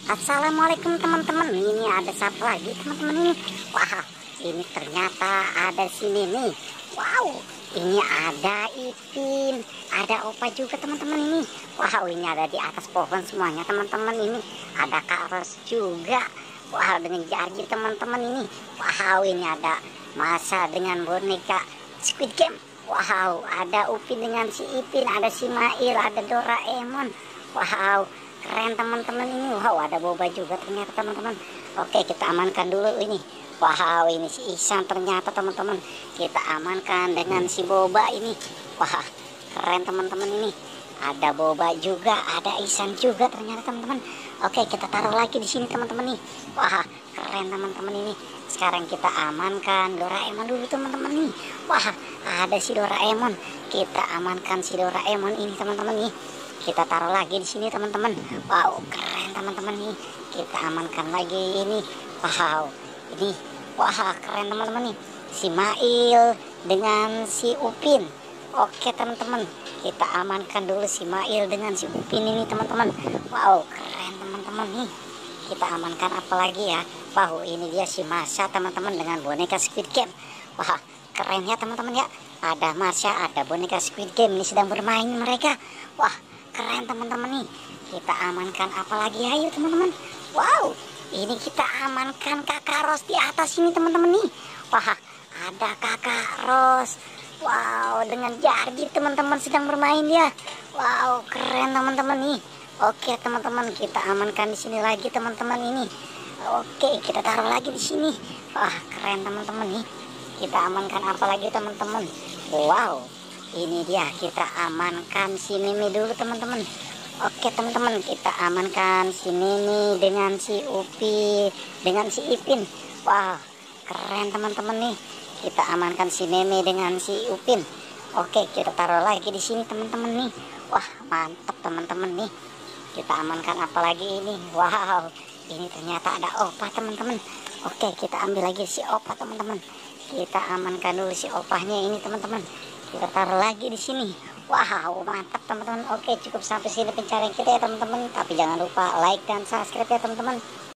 Assalamualaikum teman-teman. Ini ada siapa lagi teman-teman ini? Wah, ini ternyata ada si Mimi. Wow, ini ada Ipin, ada Opa juga teman-teman ini. Wow, ini ada di atas pohon semuanya teman-teman ini. Ada Kak Ros juga. Wow, dengan Jarji teman-teman ini. Wow, ini ada Masa dengan boneka Squid Game. Wow, ada Upin dengan si Ipin, ada si Mail, ada Doraemon. Wow, keren teman-teman ini. Wow, ada boba juga ternyata teman-teman. Oke, kita amankan dulu ini. Wow, ini si Ihsan ternyata teman-teman. Kita amankan dengan si boba ini. Wah, keren teman-teman ini. Ada boba juga, ada Ihsan juga ternyata teman-teman. Oke, kita taruh lagi di sini teman-teman nih. Wah, keren teman-teman ini. Sekarang kita amankan Doraemon dulu teman-teman nih. Wah, ada si Doraemon. Kita amankan si Doraemon ini teman-teman nih. Kita taruh lagi di sini teman-teman. Wow, keren teman-teman nih. Kita amankan lagi ini. Wow, ini wah keren teman-teman nih. Si Mail dengan si Upin. Oke teman-teman, kita amankan dulu si Mail dengan si Upin ini teman-teman. Wow, keren teman-teman nih. Kita amankan apa lagi ya? Wow, ini dia si Masa teman-teman dengan boneka Squid Game. Wah, keren ya teman-teman ya. Ada Marsha, ada boneka Squid Game ini sedang bermain mereka. Wah, keren teman-teman nih. Kita amankan apa lagi? Ayo teman-teman. Wow, ini kita amankan Kakak Ros di atas ini teman-teman nih. Wah, ada Kakak Ros. Wow, dengan Jarji teman-teman sedang bermain ya. Wow, keren teman-teman nih. Oke teman-teman, kita amankan di sini lagi teman-teman ini. Oke, kita taruh lagi di sini. Wah, keren teman-teman nih. Kita amankan apa lagi teman-teman? Wow, ini dia, kita amankan si Mimi dulu teman-teman. Oke teman-teman, kita amankan si Mimi dengan si Upi, dengan si Ipin. Wah, keren teman-teman nih. Kita amankan si Mimi dengan si Upin. Oke, kita taruh lagi di sini teman-teman nih. Wah, mantap teman-teman nih. Kita amankan apa lagi ini? Wow, ini ternyata ada Opa teman-teman. Oke, kita ambil lagi si Opa teman-teman. Kita amankan dulu si opahnya ini teman-teman. Kita taruh lagi di sini. Wow, mantap teman-teman. Oke, cukup sampai sini pencarian kita ya teman-teman. Tapi jangan lupa like dan subscribe ya teman-teman.